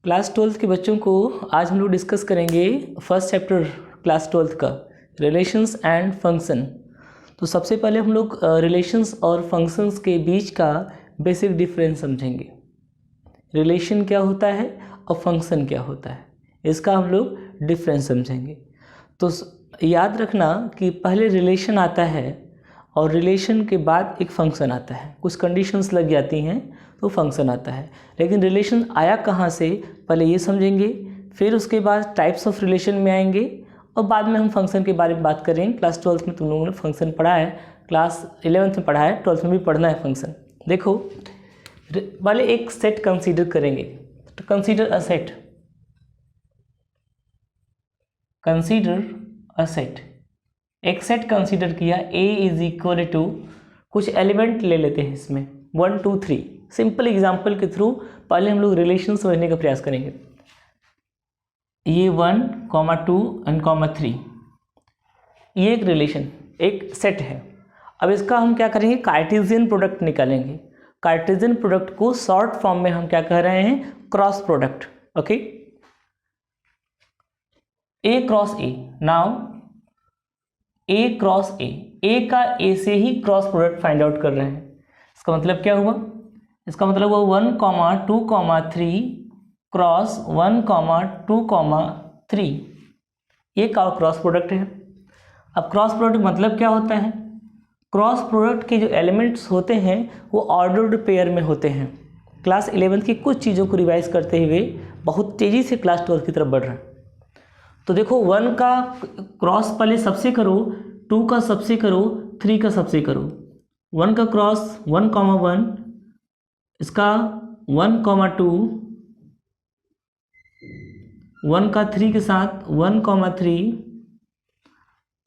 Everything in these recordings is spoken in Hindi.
क्लास 12th के बच्चों को आज हम लोग डिस्कस करेंगे फर्स्ट चैप्टर क्लास 12th का रिलेशंस एंड फंक्शन। तो सबसे पहले हम लोग रिलेशंस और फंक्शंस के बीच का बेसिक डिफरेंस समझेंगे। रिलेशन क्या होता है और फंक्शन क्या होता है, इसका हम लोग डिफरेंस समझेंगे। तो याद रखना कि पहले रिलेशन आता है और रिलेशन के बाद एक फंक्शन आता है। कुछ कंडीशंस लग जाती हैं तो फंक्शन आता है। लेकिन रिलेशन आया कहाँ से, पहले ये समझेंगे, फिर उसके बाद टाइप्स ऑफ रिलेशन में आएंगे और बाद में हम फंक्शन के बारे में बात करेंगे। क्लास 12th में तुम लोगों ने फंक्शन पढ़ा है, क्लास 11th में पढ़ा है, 12th में भी पढ़ना है फंक्शन। देखो पहले एक सेट कंसीडर करेंगे। तो consider a set, consider a set. एक सेट कंसीडर किया, A इज इक्वल टू कुछ एलिमेंट ले लेते हैं इसमें 1 2 3। सिंपल एग्जांपल के थ्रू पहले हम लोग रिलेशन समझने का प्रयास करेंगे। ये 1, 2 और 3, ये एक रिलेशन, एक सेट है। अब इसका हम क्या करेंगे, कार्टेशियन प्रोडक्ट निकालेंगे। कार्टेशियन प्रोडक्ट को शॉर्ट फॉर्म में हम क्या कह रहे हैं, cross product. Okay, A cross A। Now A cross A का A से ही क्रॉस प्रोडक्ट फाइंड आउट कर रहे हैं। इसका मतलब क्या हुआ, इसका मतलब हुआ 1, 2, 3 क्रॉस 1, 2, 3। ये का क्रॉस प्रोडक्ट है। अब क्रॉस प्रोडक्ट मतलब क्या होता है, क्रॉस प्रोडक्ट के जो एलिमेंट्स होते हैं वो ऑर्डर्ड पेयर में होते हैं। क्लास 11th की कुछ चीज़ों को रिवाइज करते हुए बहुत तेज़ी से क्लास 12th की तरफ बढ़ रहे हैं। तो देखो 1 का क्रॉस पहले सबसे करो, 2 का सबसे करो, 3 का सबसे करो। 1 का क्रॉस 1, 1, इसका 1, 2, 1 का 3 के साथ 1, 3,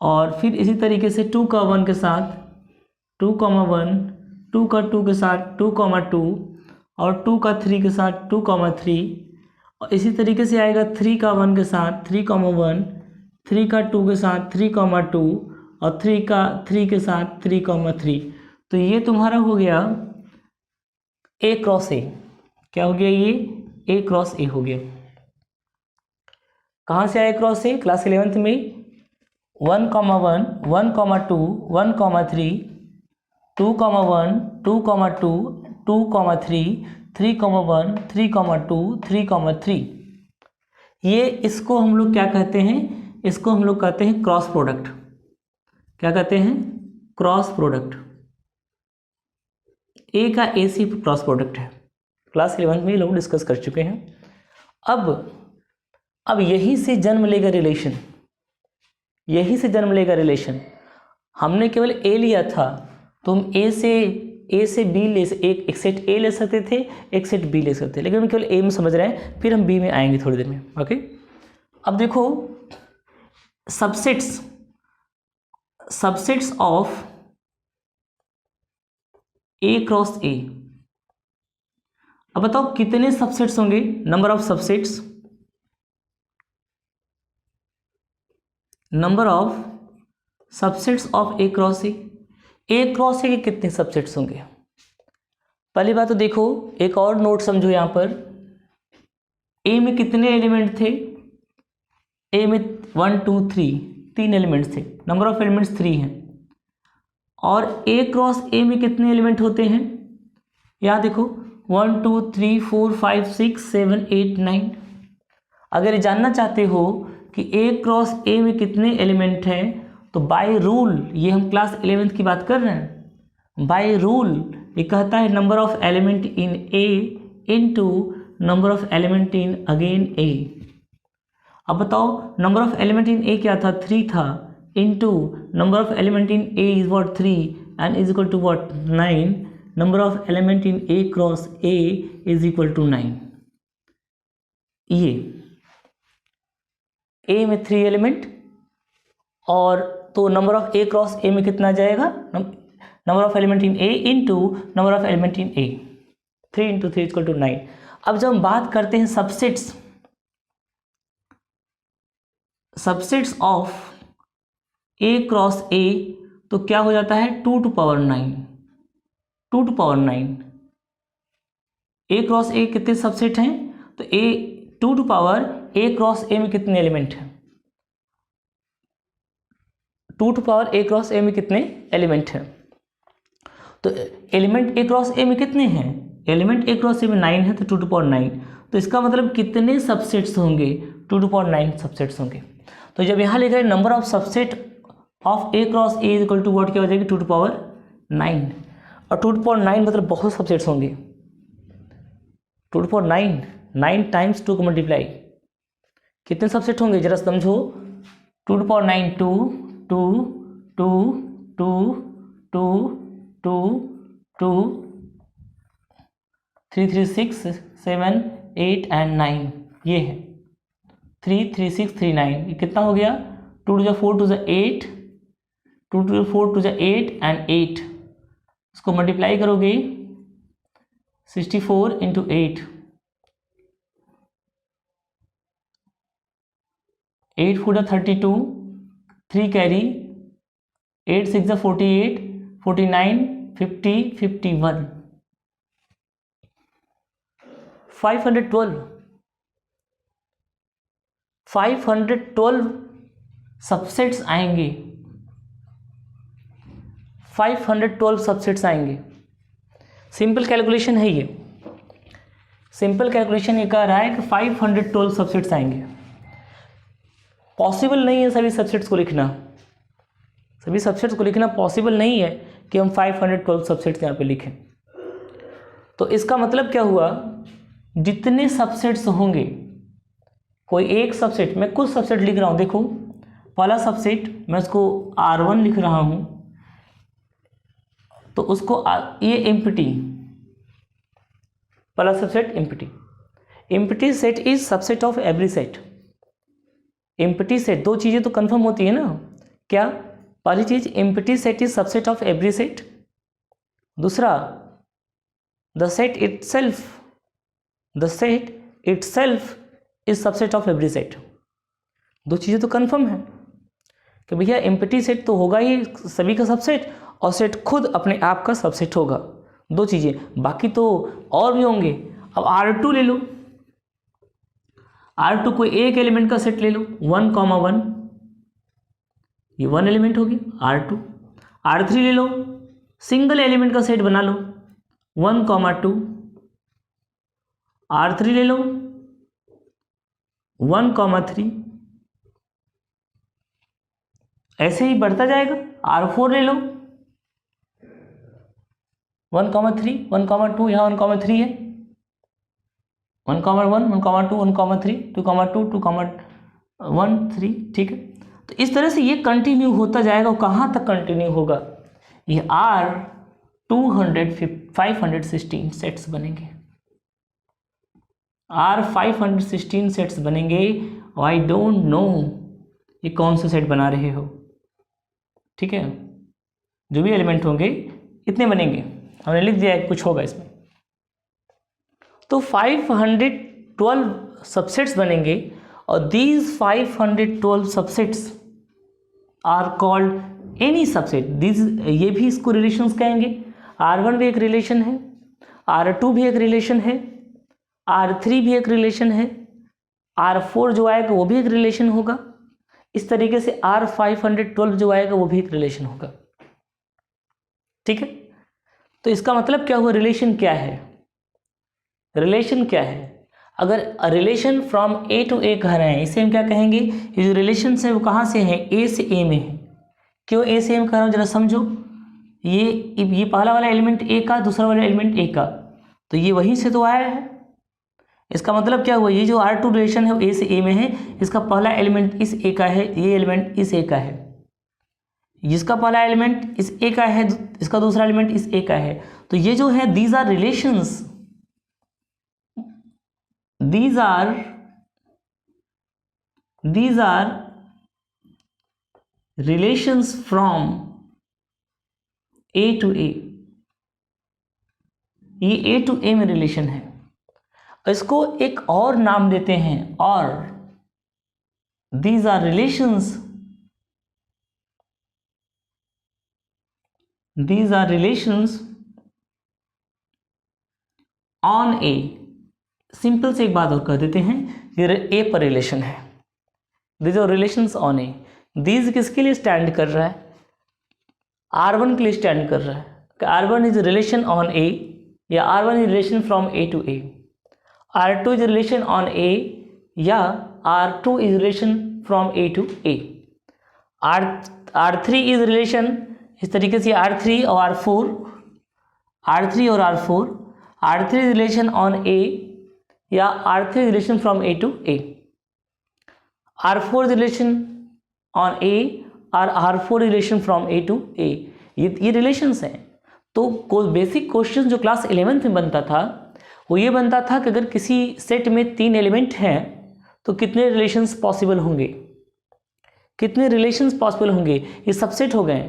और फिर इसी तरीके से 2 का 1 के साथ 2, 1, 2 का 2 के साथ 2, 2, और 2 का 3 के साथ 2, 3, और इसी तरीके से आएगा 3 का 1 के साथ 3, 1, 3 का 2 के साथ 3, 2, और 3 का 3 के साथ 3, 3। तो ये तुम्हारा हो गया A क्रॉस A। क्या हो गया, ये A क्रॉस A हो गया। कहाँ से आया क्रॉस A, क्लास 11th में 1, 1, 1, 2, 1, 3, 2, 1, 2, 2, 2, 3, 3, 1, 3, 2, 3, 3। ये इसको हम लोग क्या कहते हैं, इसको हम लोग कहते हैं क्रॉस प्रोडक्ट। क्या कहते हैं, क्रॉस प्रोडक्ट। A का A से क्रॉस प्रोडक्ट है। क्लास 11th में लोग डिस्कस कर चुके हैं। अब यहीं से जन्म लेगा रिलेशन, यहीं से जन्म लेगा रिलेशन। हमने केवल A लिया था, तो हम A से B एक सेट A ले सकते थे, एक सेट B ले सकते थे, लेकिन हम केवल A में समझ रहे हैं, फिर हम B में आएंगे थोड़ी देर में। ओके, अब देखो subsets of A cross A। अब बताओ कितने सबसेट्स होंगे, number of subsets, number of subsets of A cross A। A cross A के कितने सबसेट्स होंगे। पहली बात तो देखो, एक और नोट समझो यहाँ पर, A में कितने एलिमेंट थे, A में 1 2 3 एलिमेंट्स थे, नंबर ऑफ एलिमेंट्स 3 हैं। और A क्रॉस A में कितने एलिमेंट होते हैं, यहाँ देखो 1 2 3 4 5 6 7 8 9। अगर ये जानना चाहते हो कि A क्रॉस A में कितने एलिमेंट हैं, तो बाय रूल, ये हम क्लास 11th की बात कर रहे हैं, बाय रूल ये कहता है number of element in A into number of element in again A। अब बताओ number of element in A क्या था, 3 था, into number of element in A is what 3 and is equal to what 9। Number of element in A cross A is equal to 9। ये A में 3 एलिमेंट, और तो number of A cross A में कितना जाएगा, number of element in A into number of element in A, 3 × 3 equal to 9। अब जब हम बात करते हैं subsets of A cross A, तो क्या हो जाता है 2 to power 9। 2 to power 9 A cross A कितने सबसेट हैं, तो A 2 to power a cross a में कितने एलिमेंट हैं? 2 to power a cross a में कितने एलिमेंट हैं? तो एलिमेंट a क्रॉस a में कितने हैं? एलिमेंट a क्रॉस a में 9 है, तो 2 टू पावर 9। तो इसका मतलब कितने सबसेट्स होंगे? 2 टू पावर 9 सबसेट्स होंगे। तो जब यहाँ लिखा है number of subset of a cross a is equal to what, क्या हो जाएगी? 2 टू पावर 9। और 2 टू पावर 9 मतलब बहुत सबसेट्स होंगे। 2 टू पावर 9, 9 टाइम्स 2 को मल्टीप्लाई, कितने सबसेट होंगे जरा समझो। 2 टू पावर 9 2 2 2 2 2 2 2 3 3 6 7 8 एंड 9, ये है 3 3 6 3 9। ये कितना हो गया? 2 to 4 to 8, 2 to 4 to 8 and 8, इसको मल्टीप्लाई करोगे 64 इंटू 8, 8 4 32, 3 कैरी, 8 6 48, 49 50 51, 512 सबसेट्स आएंगे। 512 सबसेट्स आएंगे। सिंपल कैलकुलेशन है ये, सिंपल कैलकुलेशन ये कह रहा है कि 512 सबसेट्स आएंगे। पॉसिबल नहीं है सभी सबसेट्स को लिखना, सभी सबसेट्स को लिखना पॉसिबल नहीं है कि हम 512 सबसेट्स यहाँ पे लिखें। तो इसका मतलब क्या हुआ? जितने सबसेट्स होंगे, कोई एक सबसेट, मैं कुछ सबसेट लिख रहा हूँ, देखो पहला सबसेट मैं उसको R1 लिख रहा हूँ, तो उसको ये एम्प्टी, पहला subset empty. Empty set is subset of every set. Empty set, दो चीज़ें तो कंफर्म होती है ना, क्या? पहली चीज empty set is subset of every set, दूसरा the set itself is subset of every set. दो चीज़ें तो कंफर्म है कि भैया एम्प्टी सेट तो होगा ही सभी का सबसेट, और सेट खुद अपने आप का सबसेट होगा। दो चीज़ें, बाकी तो और भी होंगे। अब R2 ले लो, R2 कोई एक एलिमेंट का सेट ले लो, 1, 1, ये 1 एलिमेंट हो गया R2। R3 ले लो, सिंगल एलिमेंट का सेट बना लो, 1, 2। R3 ले लो 1, 3, ऐसे ही बढ़ता जाएगा। R4 ले लो 1, 3, 1, 2, यहाँ 1, 3 है, 1, 1, 1, 2, 1, 3, 2, 2, 2, 1, 3, ठीक है। तो इस तरह से ये कंटिन्यू होता जाएगा। कहाँ तक कंटिन्यू होगा? ये R516 सेट्स बनेंगे, R516 सेट्स बनेंगे। आई डोंट नो ये कौन से सेट बना रहे हो, ठीक है। जो भी एलिमेंट होंगे इतने बनेंगे, हमने लिख दिया है कुछ होगा इसमें। तो 512 सबसेट्स बनेंगे, और these 512 subsets are called any subset. These, ये भी इसको रिलेशंस कहेंगे। R1 भी एक रिलेशन है, R2 भी एक रिलेशन है, R3 भी एक रिलेशन है, R4 जो आएगा वो भी एक रिलेशन होगा। इस तरीके से R512 जो आएगा वो भी एक रिलेशन होगा, ठीक है। तो इसका मतलब क्या हुआ? रिलेशन क्या है? रिलेशन क्या है? अगर relation from A to A कह रहे हैं, इसे हम क्या कहेंगे? ये जो रिलेशन है वो कहाँ से है? A से A में है। क्यों A से A में कह रहा हूँ, जरा समझो। ये पहला वाला एलिमेंट A का, दूसरा वाला एलिमेंट A का, तो ये वहीं से तो आया है। इसका मतलब क्या हुआ? ये जो R2 रिलेशन है वो A से A में है। इसका पहला एलिमेंट इस A का है, ये एलिमेंट इस A का है। जिसका पहला एलिमेंट इस A का है, इसका दूसरा एलिमेंट इस A का है। तो ये जो है, these are relations, these are relations from A to A। ये A to A में रिलेशन है। इसको एक और नाम देते हैं, और these are relations on A। Simple से एक बात और कर देते हैं, ये ए पर रिलेशन है, these are relations on A. These किसके लिए स्टैंड कर रहा है? R1 के लिए स्टैंड कर रहा है कि R1 is relation on A, या R1 is relation from A to A, R2 is relation on A, या R2 is relation from A to A, R3 is relation, इस तरीके से R3 और R4, R3 और R4, R3 is relation on A, या R3 is relation from A to A, R4 is relation on A और R4 relation from A to A. ये रिलेशंस हैं। तो बेसिक क्वेश्चन जो क्लास 11th में बनता था वो ये बनता था कि अगर किसी सेट में 3 एलिमेंट हैं तो कितने रिलेशंस पॉसिबल होंगे, कितने रिलेशंस पॉसिबल होंगे। ये सबसेट हो गए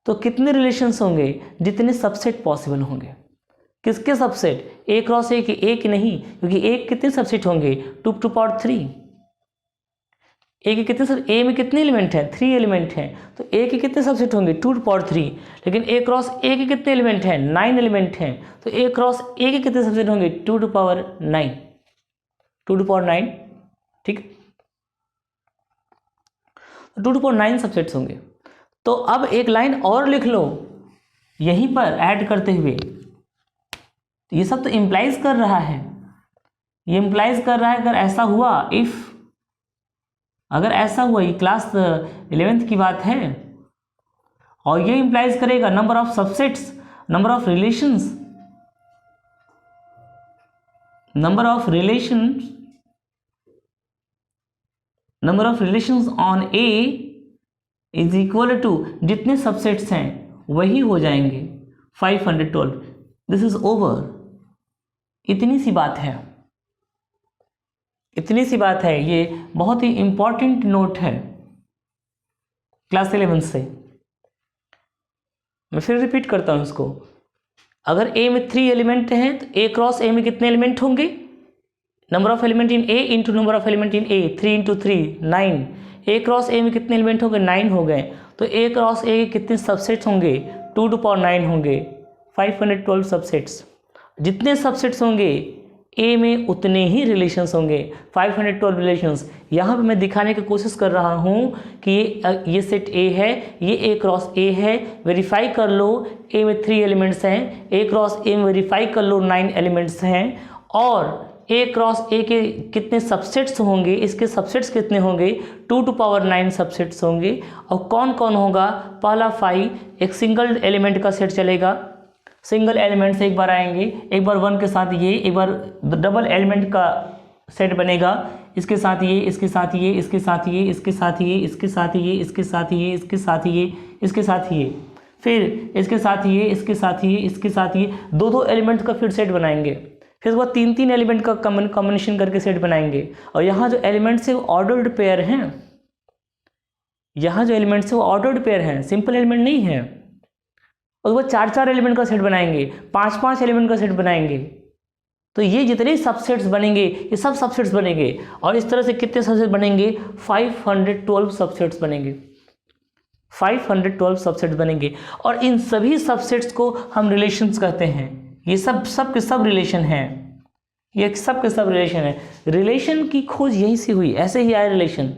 तो कितने रिलेशंस होंगे, जितने सबसेट पॉसिबल होंगे। किसके सबसेट? ए क्रॉस ए के, एक नहीं, क्योंकि एक कितने सबसेट होंगे? 2 टू पावर 3। ए के कितने सब, ए में कितने एलिमेंट हैं? 3 एलिमेंट हैं, तो ए के कितने सबसेट होंगे? 2 टू पावर 3। लेकिन ए क्रॉस ए के कितने एलिमेंट हैं? 9 एलिमेंट हैं, तो ए क्रॉस ए के कितने सबसेट होंगे? 2 टू पावर 9, 2 टू पावर 9, ठीक, 2 टू पावर 9 सबसेट्स होंगे। तो अब एक लाइन और लिख लो यहीं पर ऐड करते हुए, ये सब तो इम्प्लाइज कर रहा है, ये इम्प्लाइज कर रहा है अगर ऐसा हुआ, इफ अगर ऐसा हुआ, ये क्लास 11th की बात है, और ये इम्प्लाइज करेगा number of subsets, number of relations, number of relations, number of relations on A is equal to जितने सबसेट्स हैं वही हो जाएंगे 512। This is over. इतनी सी बात है, इतनी सी बात है। ये बहुत ही इंपॉर्टेंट नोट है क्लास 11 से। मैं फिर रिपीट करता हूं इसको। अगर ए में 3 एलिमेंट हैं तो ए क्रॉस ए में कितने एलिमेंट होंगे? Number of element in A into number of element in A, 3 into 3 9। A cross ए में कितने एलिमेंट होंगे? 9 हो गए। तो ए क्रॉस ए के कितने सबसेट्स होंगे? 2 टू पावर 9 होंगे, 512 सबसेट्स। जितने सबसेट्स होंगे ए में उतने ही रिलेशंस होंगे, 512 रिलेशंस। यहाँ पे मैं दिखाने की कोशिश कर रहा हूँ कि ये सेट ए है, ये ए क्रॉस ए है, वेरीफाई कर लो ए में 3 एलिमेंट्स हैं, ए क्रॉस ए में वेरीफाई कर लो 9 एलिमेंट्स हैं, और ए क्रॉस ए के कितने सबसेट्स होंगे, इसके सबसेट्स कितने होंगे? 2 टू पावर 9 सबसेट्स होंगे। और कौन कौन होगा? पहला 5 एक सिंगल एलिमेंट का सेट चलेगा, सिंगल एलिमेंट से एक बार आएंगे, एक बार 1 के साथ ये, एक बार डबल एलिमेंट का सेट बनेगा, इसके साथ ये, इसके साथ ये, इसके साथ ये, इसके साथ ये, इसके साथ ये, इसके साथ ये, इसके साथ ये, इसके साथ ये, फिर इसके साथ ये, इसके साथ ये, इसके साथ ये, 2-2 एलिमेंट का फिर सेट बनाएंगे। फिर उसके बाद 3-3 एलिमेंट का कॉम्बिनेशन करके सेट बनाएंगे। और यहाँ जो एलिमेंट्स है वो ऑर्डर्ड पेयर हैं, यहाँ जो एलिमेंट्स है वो ऑर्डर्ड पेयर हैं, सिंपल एलिमेंट नहीं है। और वो 4-4 एलिमेंट का सेट बनाएंगे, 5-5 एलिमेंट का सेट बनाएंगे। तो ये जितने सबसेट्स बनेंगे ये सब सबसेट्स बनेंगे। और इस तरह से कितने सबसेट बनेंगे? 512 सबसेट्स बनेंगे, 512 सबसेट्स बनेंगे। और इन सभी सबसेट्स को हम रिलेशंस कहते हैं। ये सब के सब रिलेशन हैं, ये सब के सब रिलेशन है। रिलेशन की खोज यहीं से हुई, ऐसे ही आए रिलेशन।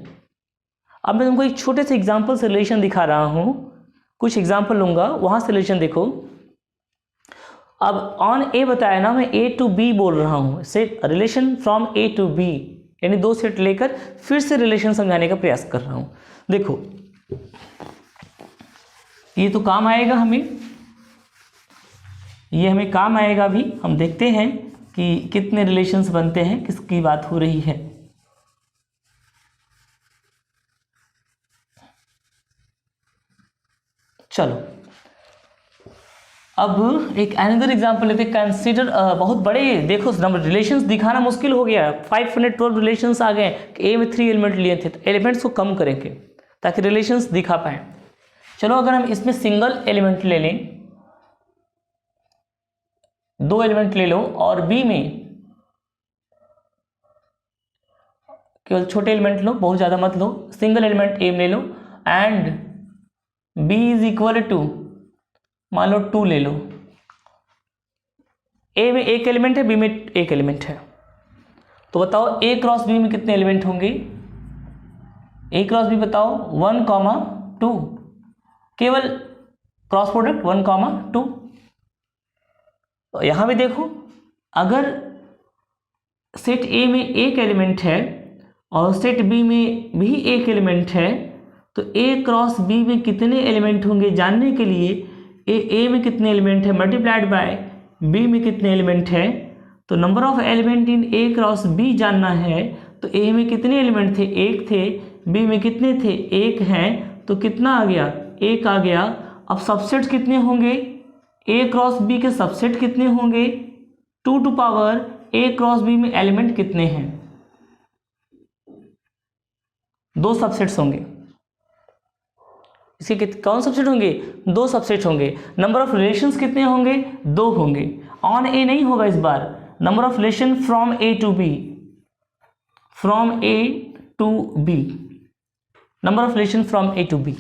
अब मैं तुमको एक छोटे से एग्जाम्पल से रिलेशन दिखा रहा हूँ, कुछ एग्जाम्पल लूंगा, वहां से रिलेशन देखो। अब ऑन ए बताया ना, मैं ए टू बी बोल रहा हूं, set relation from A to B, यानी 2 सेट लेकर फिर से रिलेशन समझाने का प्रयास कर रहा हूं। देखो ये तो काम आएगा हमें, ये हमें काम आएगा भी। हम देखते हैं कि कितने रिलेशंस बनते हैं, किसकी बात हो रही है। चलो अब एक अनदर एग्जांपल लेते हैं। कंसीडर बहुत बड़े, देखो नंबर रिलेशंस दिखाना मुश्किल हो गया, 512 रिलेशंस आ गए। ए में 3 एलिमेंट लिए थे, तो एलिमेंट्स को कम करेंगे ताकि रिलेशंस दिखा पाए। चलो अगर हम इसमें सिंगल एलिमेंट ले लें, 2 एलिमेंट ले लो, और बी में केवल छोटे एलिमेंट लो, बहुत ज़्यादा मत लो, सिंगल एलिमेंट ए में ले लो, and b is equal to मान लो 2 ले लो। ए में एक एलिमेंट है, बी में एक एलिमेंट है, तो बताओ ए क्रॉस बी में कितने एलिमेंट होंगे? ए क्रॉस बी बताओ 1,2, केवल क्रॉस प्रोडक्ट 1,2। यहां भी देखो, अगर सेट ए में एक एलिमेंट है और सेट बी में भी एक एलिमेंट है, तो ए क्रॉस बी में कितने एलिमेंट होंगे जानने के लिए ए में कितने एलिमेंट है मल्टीप्लाइड बाय बी में कितने एलिमेंट है, तो number of element in A cross B जानना है। तो ए में कितने एलिमेंट थे? एक थे। बी में कितने थे? एक हैं। तो कितना आ गया? एक आ गया। अब सबसेट्स कितने होंगे? ए क्रॉस बी के सबसेट कितने होंगे? 2 to power A cross B में एलिमेंट कितने हैं? 2 सबसेट्स होंगे। इसके कौन सबसेट होंगे? 2 सबसेट होंगे। नंबर ऑफ रिलेशंस कितने होंगे? 2 होंगे। ऑन ए नहीं होगा इस बार, number of relation from A to B, from A to B, number of relation from A to B.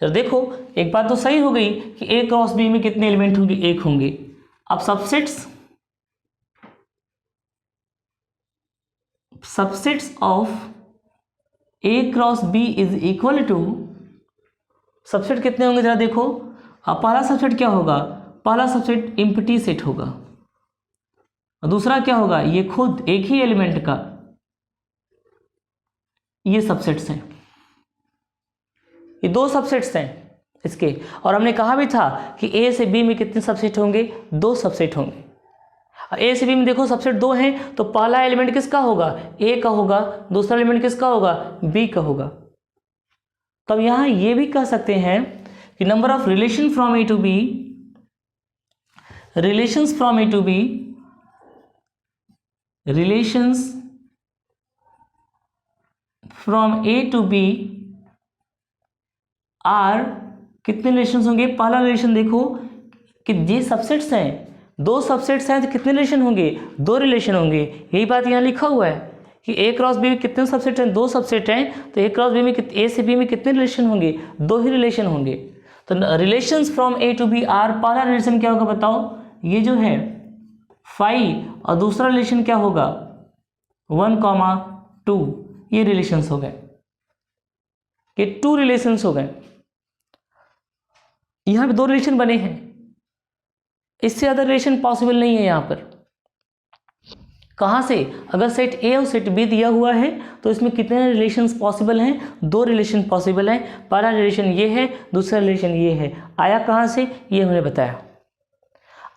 तो देखो, एक बात तो सही हो गई कि ए क्रॉस बी में कितने एलिमेंट होंगे? 1 होंगे। अब subsets of A cross B is equal to, subset कितने होंगे जरा देखो। अब पहला सबसेट क्या होगा? पहला सबसेट एम्प्टी सेट होगा, और दूसरा क्या होगा? ये खुद एक ही एलिमेंट का, ये सबसेट्स हैं। ये 2 सबसेट्स हैं इसके। और हमने कहा भी था कि ए से बी में कितने सबसेट होंगे? 2 सबसेट होंगे। ए से बी में देखो सबसेट 2 हैं, तो पहला एलिमेंट किसका होगा? ए का होगा। दूसरा एलिमेंट किसका होगा? बी का होगा। तब यहां ये भी कह सकते हैं कि number of relation from A to B, relations from A to B, relations from A to B are, कितने रिलेशंस होंगे? पहला रिलेशन देखो कि ये सबसेट्स हैं, 2 सबसेट्स हैं, तो कितने रिलेशन होंगे? 2 रिलेशन होंगे। यही बात यहाँ लिखा हुआ है कि ए क्रॉस बी में कितने सबसेट हैं? 2 सबसेट हैं। तो ए क्रॉस बी में ए से बी में कितने रिलेशन होंगे? 2 ही रिलेशन होंगे। तो relations from A to B are, पहला रिलेशन क्या होगा बताओ? ये जो है 5, और दूसरा रिलेशन क्या होगा? 1,2। ये रिलेशंस हो गए, ये 2 रिलेशंस हो गए। यहां पे 2 रिलेशन बने हैं, इससे ज़्यादा रिलेशन पॉसिबल नहीं है यहाँ पर। कहाँ से? अगर सेट ए और सेट बी दिया हुआ है तो इसमें कितने रिलेशंस पॉसिबल हैं? 2 रिलेशन पॉसिबल हैं। पहला रिलेशन ये है, दूसरा रिलेशन ये है। आया कहाँ से? ये हमने बताया।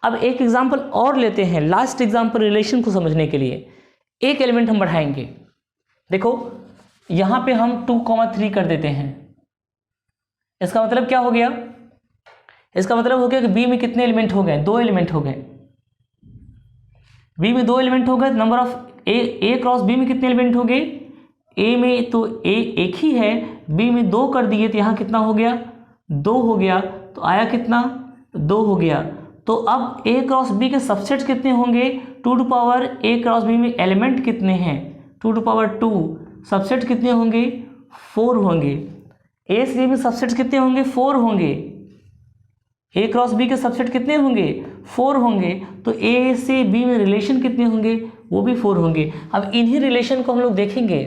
अब एक एग्जांपल और लेते हैं, लास्ट एग्जांपल रिलेशन को समझने के लिए। एक एलिमेंट हम बढ़ाएंगे। देखो यहाँ पे हम 2,3 कर देते हैं। इसका मतलब क्या हो गया? इसका मतलब हो गया कि बी में कितने एलिमेंट हो गए? 2 एलिमेंट हो गए। बी में 2 एलिमेंट हो गए। Number of A cross B में कितने एलिमेंट हो गए? ए में तो ए एक ही है, बी में 2 कर दिए तो यहाँ कितना हो गया? 2 हो गया। तो आया कितना? 2 हो गया। तो अब ए क्रॉस बी के सबसेट्स कितने होंगे? 2 to power A cross B में एलिमेंट कितने हैं? 2 टू पावर 2। सबसेट कितने होंगे? 4 होंगे। ए से बी में सबसेट्स कितने होंगे? 4 होंगे। ए क्रॉस बी के सबसेट कितने होंगे? 4 होंगे। तो ए से बी में रिलेशन कितने होंगे? वो भी 4 होंगे। अब इन्हीं रिलेशन को हम लोग देखेंगे,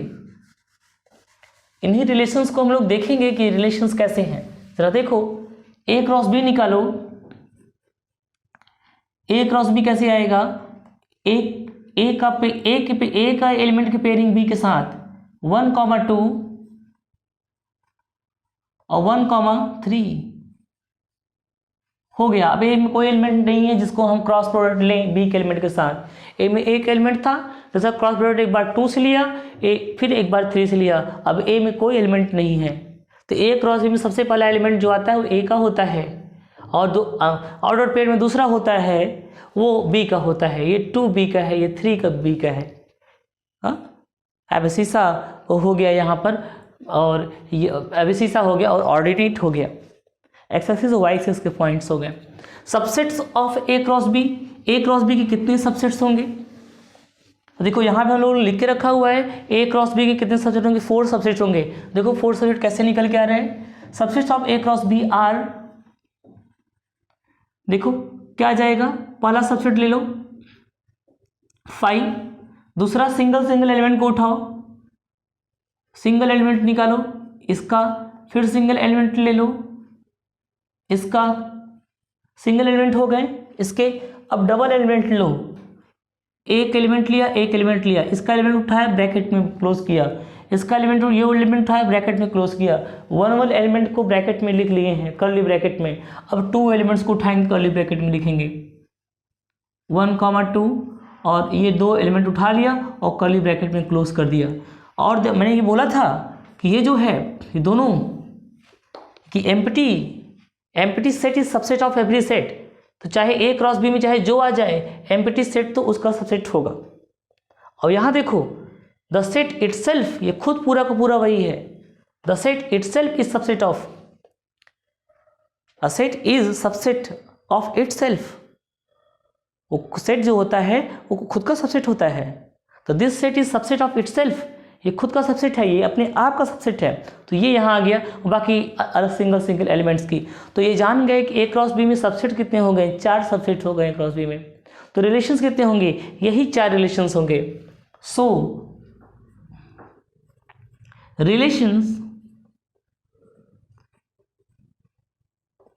इन्हीं रिलेशंस को हम लोग देखेंगे कि रिलेशंस कैसे हैं। जरा देखो, ए क्रॉस बी निकालो। ए क्रॉस बी कैसे आएगा? ए का एलिमेंट की पेयरिंग बी के साथ 1,2 और 1,3 हो गया। अब ए में कोई एलिमेंट नहीं है जिसको हम क्रॉस प्रोडक्ट लें बी के एलिमेंट के साथ। ए में एक एलिमेंट था, जैसा क्रॉस प्रोडक्ट एक बार 2 से लिया, फिर एक बार 3 से लिया। अब ए में कोई एलिमेंट नहीं है, तो ए क्रॉस बी में सबसे पहला एलिमेंट जो आता है वो ए का होता है, और ऑर्डर पेयर में दूसरा होता है वो बी का होता है। ये 2 का है, ये 3 का बी का है। एबसिसा हो गया यहाँ पर, और ये एबसिसा हो गया और ऑर्डिनेट हो गया। एक्स एक्सिस और वाई एक्सिस के पॉइंट्स हो गए। Subsets of A cross B, A cross B के कितने सबसेट्स होंगे? देखो यहाँ पे हम लोगों ने लिख के रखा हुआ है ए क्रॉस बी के कितने सबसेट होंगे? 4 सबसेट होंगे। देखो 4 सबसेट कैसे निकल के आ रहे हैं? Subsets of A cross B are, देखो क्या आ जाएगा? पहला सबसेट ले लो 5, दूसरा सिंगल एलिमेंट को उठाओ, सिंगल एलिमेंट निकालो इसका, फिर सिंगल एलिमेंट ले लो इसका, सिंगल एलिमेंट हो गए इसके। अब डबल एलिमेंट लो, एक एलिमेंट लिया, इसका एलिमेंट उठाया ब्रैकेट में क्लोज किया, इसका एलिमेंट ये एलिमेंट उठाया ब्रैकेट में क्लोज किया, वन एलिमेंट को ब्रैकेट में लिख लिए हैं कर्ली ब्रैकेट में। अब टू एलिमेंट्स को उठाएंगे कर्ली ब्रैकेट में लिखेंगे 1, 2 और ये दो एलिमेंट उठा लिया और कर्ली ब्रैकेट में क्लोज कर दिया। और मैंने ये बोला था कि ये जो है ये दोनों कि empty set is subset of every set, तो चाहे ए क्रॉस बी में चाहे जो आ जाए एम्प्टी सेट तो उसका सबसेट होगा। और यहाँ देखो द सेट इटसेल्फ, ये खुद पूरा का पूरा वही है, the set itself is subset of, a set is subset of itself. वो सेट जो होता है वो खुद का सबसेट होता है, तो this set is subset of itself, ये खुद का सबसेट है, ये अपने आप का सबसेट है। तो ये यहाँ आ गया, बाकी अलग सिंगल एलिमेंट्स की। तो ये जान गए कि ए क्रॉस बी में सबसेट कितने हो गए, 4 सबसेट हो गए ए क्रॉस बी में। तो रिलेशंस कितने होंगे, यही 4 रिलेशंस होंगे। So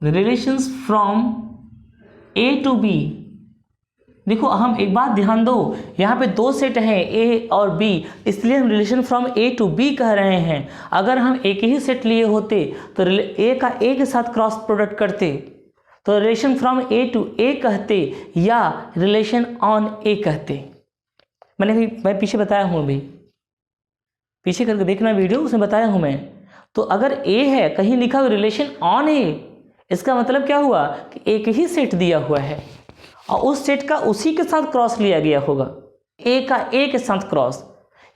relations from A to B. देखो हम एक बात ध्यान दो, यहाँ पे दो सेट हैं ए और बी, इसलिए हम relation from A to B कह रहे हैं। अगर हम एक ही सेट लिए होते तो ए का ए के साथ क्रॉस प्रोडक्ट करते तो रिलेशन फ्रॉम ए टू ए कहते या रिलेशन ऑन ए कहते। मैं पीछे बताया हूँ, अभी पीछे करके देखना वीडियो, उसमें बताया हूँ मैं। तो अगर ए है कहीं लिखा हुआ रिलेशन ऑन ए, इसका मतलब क्या हुआ कि एक ही सेट दिया हुआ है और उस सेट का उसी के साथ क्रॉस लिया गया होगा, ए का ए के साथ क्रॉस,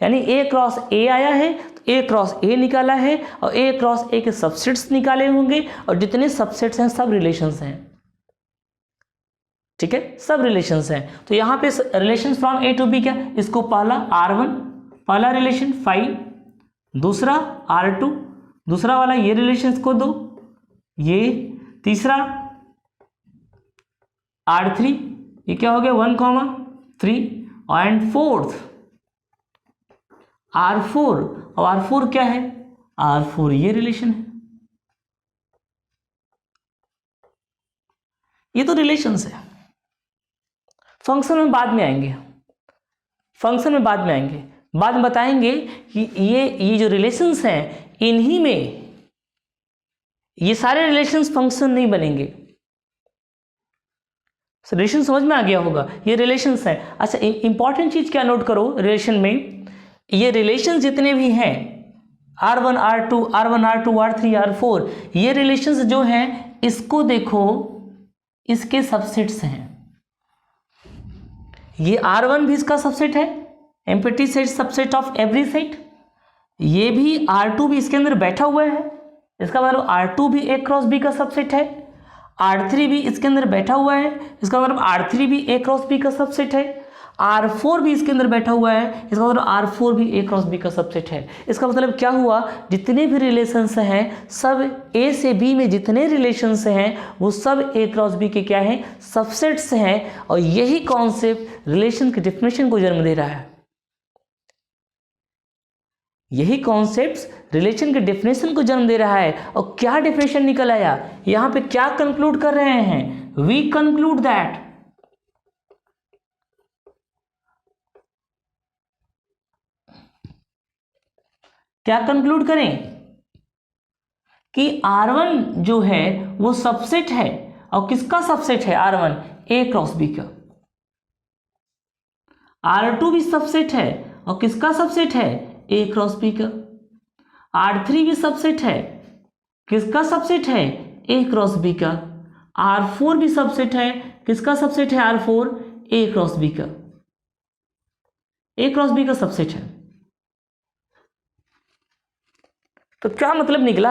यानी ए क्रॉस ए आया है तो ए क्रॉस ए निकाला है और ए क्रॉस ए के सबसेट्स निकाले होंगे और जितने सबसेट्स हैं सब रिलेशंस हैं। ठीक है, सब रिलेशंस हैं। तो यहाँ पे relation from A to B क्या, इसको पहला R1 पहला रिलेशन 5, दूसरा R2 दूसरा वाला, ये रिलेशंस को दो, ये तीसरा R3 ये क्या हो गया 1, 3 एंड फोर्थ R4। और R4 क्या है, R4 ये रिलेशन है। ये तो रिलेशंस है। फंक्शन में बाद में आएंगे, बाद में बताएंगे कि ये जो रिलेशंस हैं इन्हीं में ये सारे रिलेशंस फंक्शन नहीं बनेंगे। रिलेशन समझ में आ गया होगा, ये रिलेशंस हैं। अच्छा इंपॉर्टेंट चीज क्या नोट करो, रिलेशन में ये रिलेशन जितने भी हैं R1 R2 R3 R4, ये रिलेशंस जो हैं इसको देखो, इसके सबसेट्स हैं। ये R1 भी इसका सबसेट है, empty set subset of every set. ये भी R2 भी इसके अंदर बैठा हुआ है, इसका मतलब R2 भी ए क्रॉस बी का सबसेट है। R3 भी इसके अंदर बैठा हुआ है, इसका मतलब R3 भी ए क्रॉस बी का सबसेट है। R4 भी इसके अंदर बैठा हुआ है, इसका मतलब R4 भी ए क्रॉस बी का सबसेट है। इसका मतलब क्या हुआ, जितने भी रिलेशंस हैं सब ए से बी में जितने रिलेशंस हैं वो सब ए क्रॉस बी के क्या हैं, सबसेट्स हैं। और यही कॉन्सेप्ट रिलेशन के डेफिनेशन को जन्म दे रहा है। यही कॉन्सेप्ट्स रिलेशन के डेफिनेशन को जन्म दे रहा है। और क्या डेफिनेशन निकल आया, यहां पे क्या कंक्लूड कर रहे हैं, वी कंक्लूड दैट क्या कंक्लूड करें कि R1 जो है वो सबसेट है। और किसका सबसेट है R1, ए क्रॉस बी का। R2 भी सबसेट है और किसका सबसेट है, ए क्रॉस बी का। R3 भी सबसेट है, किसका सबसेट है, ए क्रॉस बी का। R4 भी सबसेट है, किसका सबसेट है R4, ए क्रॉस बी का। ए क्रॉस बी का सबसेट है। तो क्या मतलब निकला,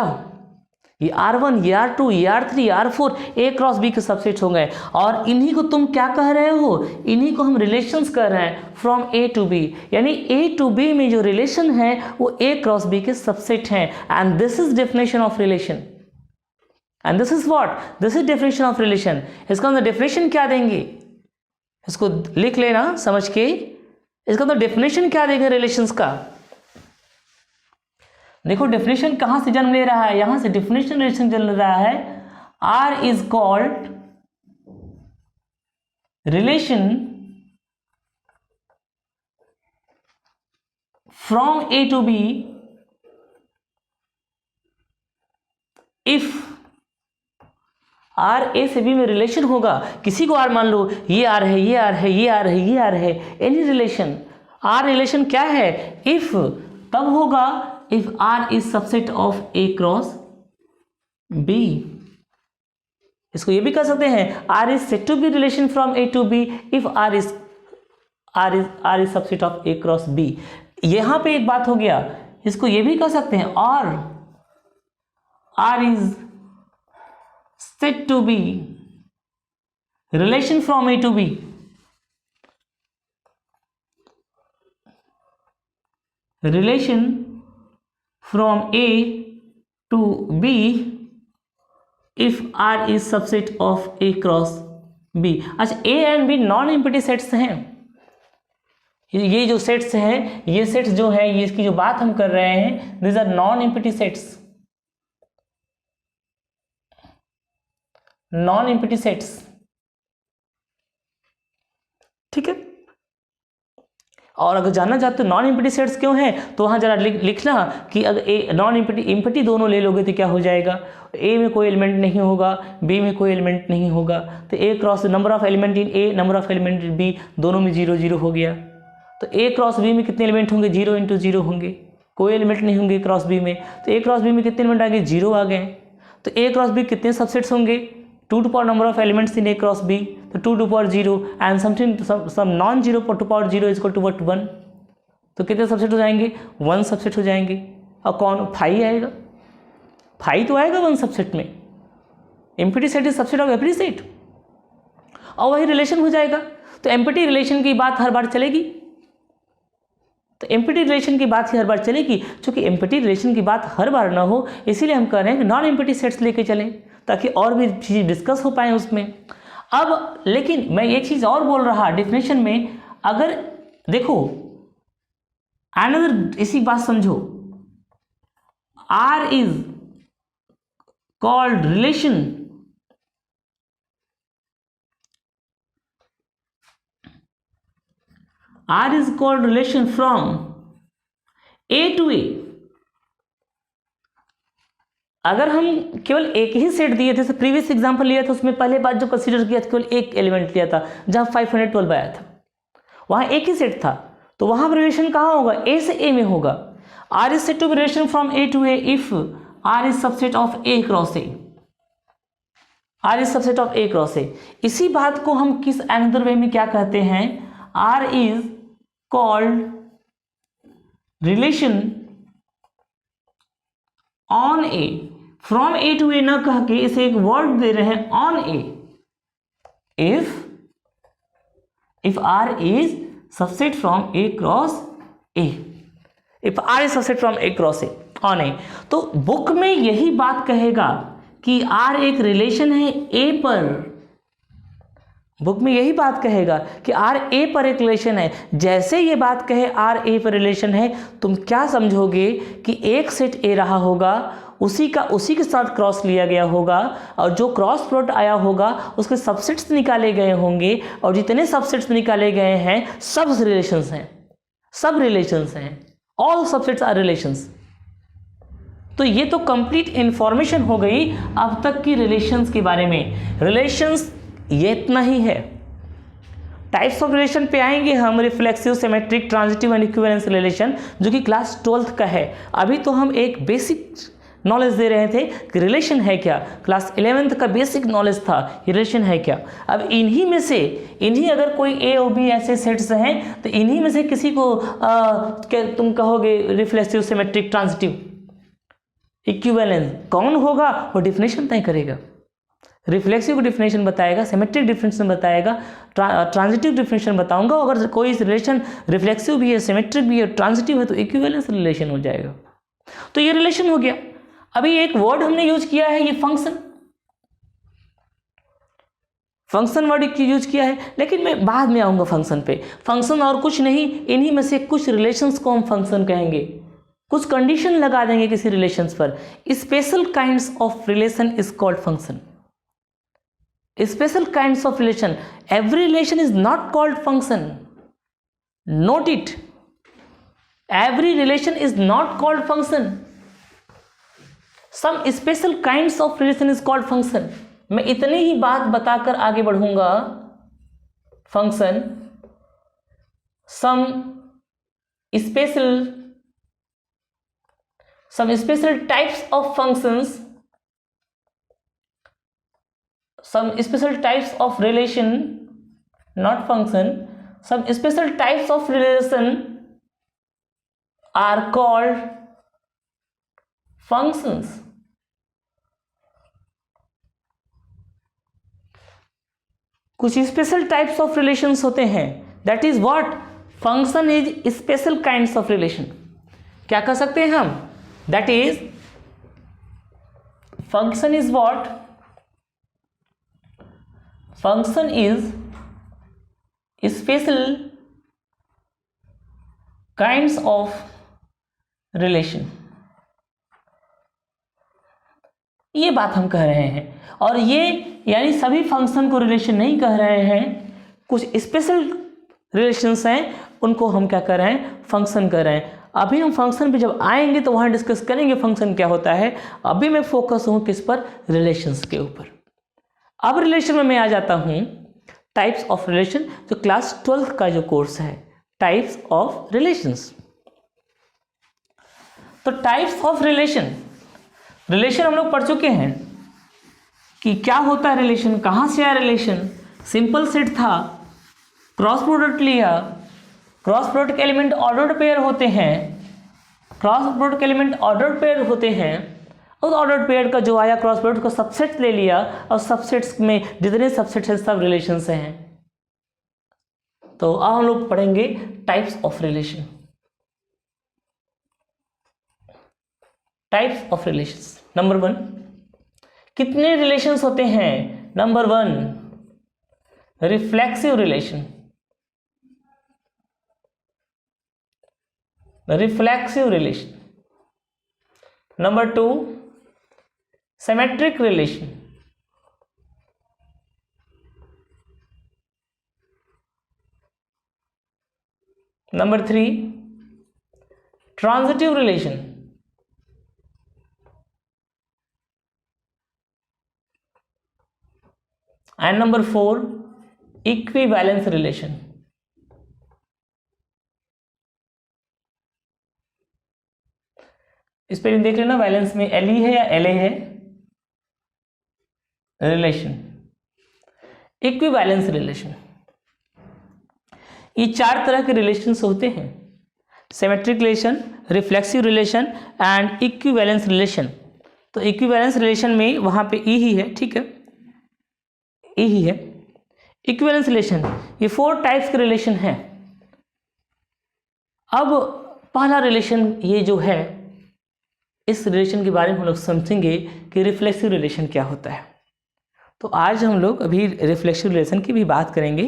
ये R1 ये R2 ये R3 R4 ए क्रॉस बी के सबसेट हो गए। और इन्हीं को तुम क्या कह रहे हो, इन्हीं को हम रिलेशंस कह रहे हैं फ्रॉम ए टू बी। यानी ए टू बी में जो रिलेशन है वो ए क्रॉस बी के सबसेट हैं। And this is definition of relation. And this is what, this is definition of relation. इसका हम डेफिनेशन क्या देंगे, इसको लिख लेना समझ के। इसका तो डेफिनेशन क्या देगा रिलेशंस का? देखो डेफिनेशन कहां से जन्म ले रहा है, यहां से डेफिनेशन रिलेशन जन्म ले रहा है। R is called relation from A to B if R A से बी में रिलेशन होगा, किसी को आर मान लो, ये आर है, ये आर है, ये आर है, ये आर है, एनी रिलेशन, आर रिलेशन क्या है? इफ तब होगा if R is subset of A cross B. इसको ये भी कह सकते हैं R is said to be relation from A to B if R is subset of A cross B. यहां पे एक बात हो गया, इसको ये भी कह सकते हैं और R is said to be relation from A to B relation from A to B if R is subset of A cross B। अच्छा A and B non empty sets हैं, ये जो सेट्स हैं, ये सेट्स जो है, ये इसकी जो बात हम कर रहे हैं, these are non empty sets, non empty sets, ठीक है। और अगर जानना चाहते हो नॉन एम्प्टी सेट्स क्यों हैं, तो वहां जरा लिखना कि अगर ए नॉन एम्प्टी दोनों ले लोगे तो क्या हो जाएगा, ए में कोई एलिमेंट नहीं होगा, बी में कोई एलिमेंट नहीं होगा, तो A cross number of element in A, number of element in B, दोनों में 0 0 हो गया। तो ए क्रॉस बी में कितने एलिमेंट होंगे? 0 × 0 होंगे, कोई एलिमेंट नहीं होंगे क्रॉस बी में, तो ए क्रॉस बी में कितने एलिमेंट आ गए? 0 आ गए। तो ए क्रॉस बी कितने सबसेट्स होंगे? 2 to power number of elements in A cross B, तो 2 to power 0 and some non-zero 2 to power 0 is equal to what 1, तो कितने सबसेट हो जाएंगे? 1 सबसेट हो जाएंगे। और कौन? फाई आएगा, फाई तो आएगा 1 सबसेट में, empty set is subset of every set, और वही रिलेशन हो जाएगा। तो एम्प्टी रिलेशन की बात हर बार चलेगी, तो एम्प्टी रिलेशन की बात ही हर बार चलेगी। क्योंकि एम्प्टी रिलेशन की बात हर बार ना हो, इसीलिए हम कह रहे हैं कि नॉन एम्प्टी सेट्स लेके चलें, ताकि और भी चीज़ डिस्कस हो पाए उसमें। अब लेकिन मैं एक चीज़ और बोल रहा डेफिनेशन में, अगर देखो अनदर, इसी बात समझो, R is called relation R is called relation from A to A। अगर हम केवल एक ही सेट दिए थे, प्रीवियस एग्जांपल लिया था, उसमें पहले बात जो कंसीडर किया था केवल एक एलिमेंट लिया था, जहां 512 आया था, वहां एक ही सेट था, तो वहां रिलेशन कहां होगा? A से A में होगा। R is said to be relation from A to A if R is subset of A cross A। R is subset of A cross A। इसी बात को हम किस अनदर वे में क्या कहते हैं? R is called relation on A, from A to A न कह के इसे एक वर्ड दे रहे हैं on A, if R is subset from A cross A, if R is subset from A cross A on A। तो बुक में यही बात कहेगा कि R एक रिलेशन है A पर, बुक में यही बात कहेगा कि R A पर एक रिलेशन है। जैसे ये बात कहे R A पर रिलेशन है, तुम क्या समझोगे कि एक सेट A रहा होगा, उसी के साथ क्रॉस लिया गया होगा, और जो क्रॉस प्रोडक्ट आया होगा उसके सबसेट्स निकाले गए होंगे, और जितने सबसेट्स निकाले गए हैं सब रिलेशंस हैं, सब रिलेशंस हैं, ऑल सबसेट्स आर रिलेशंस। तो ये तो कंप्लीट इंफॉर्मेशन हो गई अब तक की रिलेशंस के बारे में। रिलेशंस ये इतना ही है। टाइप्स ऑफ रिलेशन पे आएंगे हम, reflexive, symmetric, transitive and equivalence relation, जो कि क्लास 12th का है। अभी तो हम एक बेसिक नॉलेज दे रहे थे कि रिलेशन है क्या, क्लास 11th का बेसिक नॉलेज था ये रिलेशन है क्या। अब इन्हीं में से, इन्हीं अगर कोई ए और बी ऐसे सेट्स हैं, तो इन्हीं में से किसी को तुम कहोगे रिफ्लेक्सिव, सिमेट्रिक, ट्रांजिटिव, इक्विवेलेंस, कौन होगा वो डिफिनेशन तय करेगा। रिफ्लेक्सिव को डिफिनेशन बताएगा, सिमेट्रिक डिफिनेशन बताएगा, ट्रांजिटिव डिफिनेशन बताऊंगा। अगर कोई रिलेशन रिफ्लेक्सिव भी है, सिमेट्रिक भी है, ट्रांजिटिव है, तो इक्विवेलेंस रिलेशन हो जाएगा। तो ये रिलेशन हो गया। अभी एक वर्ड हमने यूज किया है, ये फंक्शन। फंक्शन वर्ड की यूज किया है, लेकिन मैं बाद में आऊँगा फंक्शन पे। फंक्शन और कुछ नहीं, इन्हीं में से कुछ रिलेशंस को हम फंक्शन कहेंगे, कुछ कंडीशन लगा देंगे किसी रिलेशंस पर। Special kinds of relation is called function. Special kinds of relation, every relation is not called function, note it, every relation is not called function, some special kinds of relation is called function। मैं इतनी ही बात बताकर आगे बढ़ूंगा। Function, some special types of functions, some special types of relation, not function, some special types of relation are called functions। कुछ स्पेशल टाइप्स ऑफ रिलेशंस होते हैं, that is what, function is special kinds of relation. क्या कह सकते हैं हम, that is function is what, function is special kinds of relation. ये बात हम कह रहे हैं, और ये यानी सभी फंक्शन को रिलेशन नहीं कह रहे हैं, कुछ स्पेशल रिलेशंस हैं उनको हम क्या कर रहे हैं, फंक्शन कर रहे हैं। अभी हम फंक्शन पे जब आएंगे तो वहाँ डिस्कस करेंगे फंक्शन क्या होता है। अभी मैं फोकस हूँ किस पर, रिलेशंस के ऊपर। अब रिलेशन में मैं आ जाता हूँ टाइप्स ऑफ रिलेशन, जो क्लास 12th का जो कोर्स है, टाइप्स ऑफ रिलेशंस। तो टाइप्स ऑफ रिलेशन, रिलेशन हम लोग पढ़ चुके हैं कि क्या होता है रिलेशन, कहाँ से आया रिलेशन। सिंपल सेट था, क्रॉस प्रोडक्ट लिया, क्रॉस प्रोडक्ट के एलिमेंट ऑर्डर्ड पेयर होते हैं, क्रॉस प्रोडक्ट के एलिमेंट ऑर्डर्ड पेयर होते हैं, उस ऑर्डर्ड पेयर का जो आया क्रॉस प्रोडक्ट का सबसेट ले लिया, और सबसेट्स में जितने सबसेट्स हैं सब रिलेशन से हैं। तो अब हम लोग पढ़ेंगे types of relation. Types of relations, number 1, कितने रिलेशंस होते हैं। Number 1, reflexive relation, reflexive relation. Number 2, symmetric relation. Number 3, transitive relation. And number 4, equivalence relation. इस पर देख लेना, बैलेंस में एल है या एल है रिलेशन। इक्विवेलेंस रिलेशन, ये 4 तरह के रिलेशंस होते हैं, symmetric relation, reflexive relation and equivalence relation. तो इक्विवेलेंस रिलेशन में वहां पे ई ही है, ठीक है, ई ही है। इक्विवेलेंस रिलेशन, ये 4 टाइप्स के रिलेशन हैं। अब पहला रिलेशन ये जो है, इस रिलेशन के बारे में हम लोग समझेंगे कि रिफ्लेक्सिव रिलेशन क्या होता है। तो आज हम लोग अभी रिफ्लेक्सिव रिलेशन की भी बात करेंगे,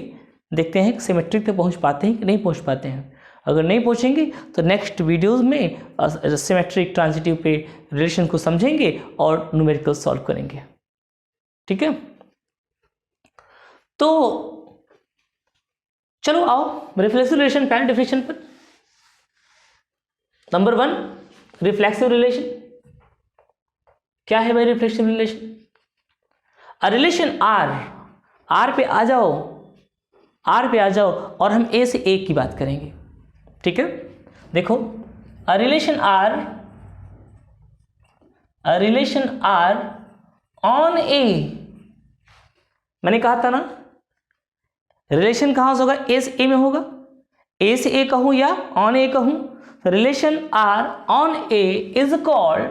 देखते हैं कि सिमेट्रिक तक पहुंच पाते हैं कि नहीं पहुंच पाते हैं। अगर नहीं पहुंचेंगे तो नेक्स्ट वीडियोस में सिमेट्रिक ट्रांजिटिव पे रिलेशन को समझेंगे और न्यूमेरिकल सॉल्व करेंगे, ठीक है। तो चलो आओ रिफ्लेक्सिव रिलेशन पहले डेफिनेशन पर। नंबर 1, रिफ्लेक्सिव रिलेशन क्या है भाई। Reflexive relation, a relation R पे आ जाओ, आर पे आ जाओ और हम ए से ए की बात करेंगे, ठीक है। देखो, अ रिलेशन आर ऑन ए, मैंने कहा था ना रिलेशन कहां से होगा, ए से ए में होगा। ए से ए कहूं या ऑन ए कहूं, relation R on A is called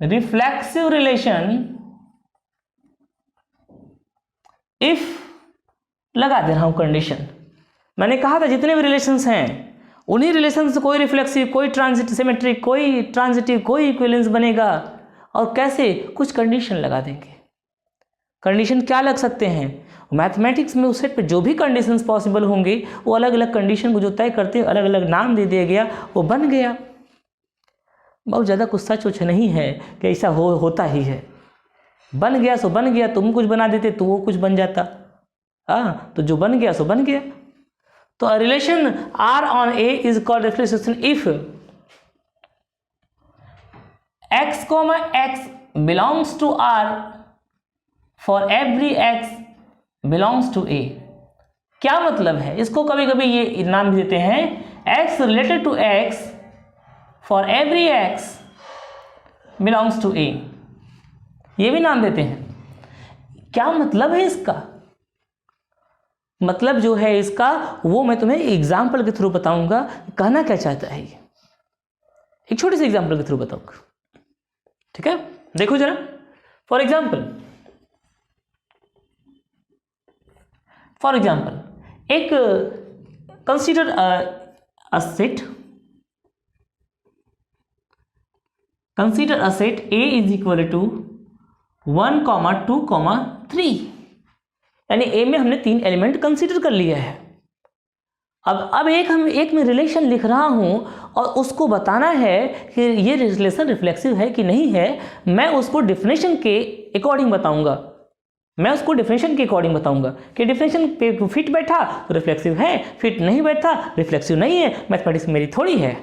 reflexive relation if, लगा दे रहा हूं कंडीशन। मैंने कहा था जितने भी रिलेशंस हैं उन्हीं रिलेशन से कोई रिफ्लेक्सिव, कोई ट्रांजिटिव, सिमेट्रिक, कोई ट्रांजिटिव, कोई इक्विवेलेंस बनेगा, और कैसे, कुछ कंडीशन लगा देंगे। कंडीशन क्या लग सकते हैं, मैथमेटिक्स में उस सेट पे जो भी कंडीशंस पॉसिबल होंगे वो अलग अलग कंडीशन को जो तय करते हैं अलग अलग नाम दे दिया गया, वो बन गया। बहुत ज़्यादा कुछ सच कुछ नहीं है कि ऐसा होता ही है, बन गया सो बन गया, तुम कुछ बना देते तो वो कुछ बन जाता। हाँ, तो जो बन गया सो बन गया। तो relation R on A is called reflection if x, x belongs to R for every x belongs to A। क्या मतलब है, इसको कभी कभी ये नाम भी देते हैं x related to x for every x belongs to A, ये भी नाम देते हैं। क्या मतलब है इसका, मतलब जो है इसका वो मैं तुम्हें एग्जाम्पल के थ्रू बताऊंगा, कहना क्या चाहता है ये, एक छोटे से एग्जाम्पल के थ्रू बताऊंगा। ठीक है, देखो जरा। फॉर एग्जाम्पल एक consider a set A is equal to 1, 2, 3, यानी ए में हमने 3 एलिमेंट कंसीडर कर लिया है। अब एक में रिलेशन लिख रहा हूं और उसको बताना है कि ये रिलेशन रिफ्लेक्सिव है कि नहीं है। मैं उसको डेफिनेशन के अकॉर्डिंग बताऊंगा, कि डेफिनेशन पे फिट बैठा तो रिफ्लेक्सिव है, फिट नहीं बैठा रिफ्लेक्सिव नहीं है। मैथमेटिक्स मेरी थोड़ी है,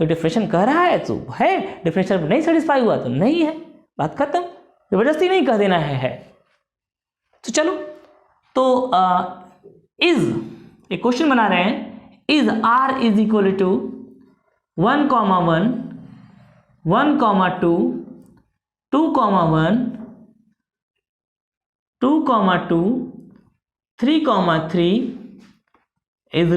तो डेफिनेशन कह रहा है तो है, डेफिनेशन नहीं सेटिस्फाई हुआ तो नहीं है, बात खत्म। जबरदस्ती नहीं कह देना है। तो चलो, तो इज एक क्वेश्चन बना रहे हैं, is R is equal to 1, 1, 1, 2, 2, 1, 2, 2, 3, 3 is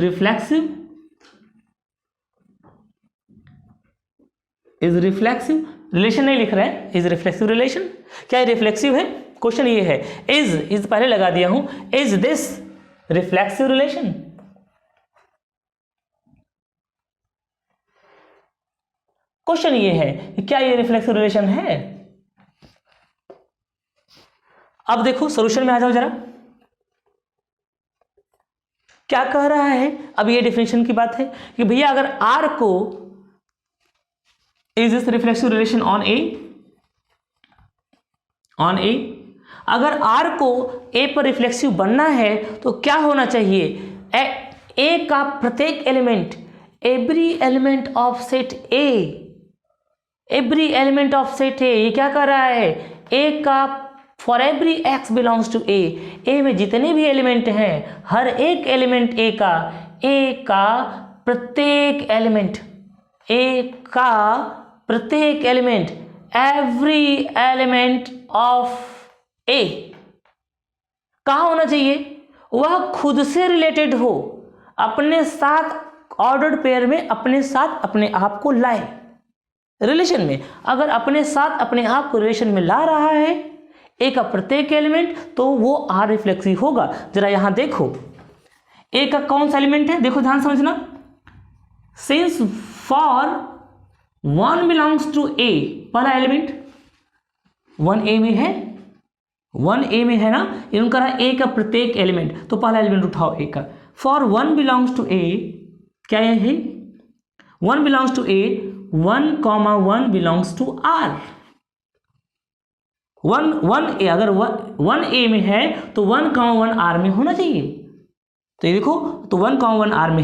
reflexive, relation नहीं लिख रहे हैं, इज रिफ्लेक्सिव रिलेशन। क्या रिफ्लेक्सिव है, क्वेश्चन ये है। इज पहले लगा दिया हूं, is this reflexive relation. Question ये है कि क्या ये रिफ्लेक्सिव रिलेशन है। अब देखो सोल्यूशन में आ जाओ जरा, क्या कह रहा है। अब ये डेफिनेशन की बात है कि भैया अगर R को is this reflexive relation on A, अगर R को A पर रिफ्लेक्सिव बनना है तो क्या होना चाहिए, A का प्रत्येक element, every element of set A, ये क्या कर रहा है, A का for every x belongs to A में जितने भी एलिमेंट हैं हर एक एलिमेंट A का प्रत्येक element every element of A कहाँ होना चाहिए, वह खुद से रिलेटेड हो, अपने साथ ऑर्डर्ड पेयर में अपने साथ अपने आप को लाए रिलेशन में। अगर अपने साथ अपने आप को रिलेशन में ला रहा है ए का प्रत्येक एलिमेंट तो वो आर रिफ्लेक्सिव होगा। जरा यहां देखो ए का कौन सा एलिमेंट है, देखो ध्यान समझना। सिंस फॉर 1 बिलोंग्स टू ए, पहला एलिमेंट 1A में है ना, इनका ए का प्रत्येक एलिमेंट, तो पहला एलिमेंट उठाओ ए का। फॉर 1 बिलोंग्स टू ए, क्या है 1 belongs to A, 1, 1 belongs to R. 1A अगर 1A में है तो 1, 1 आर में होना चाहिए। तो ये देखो, तो 1, 1 आर में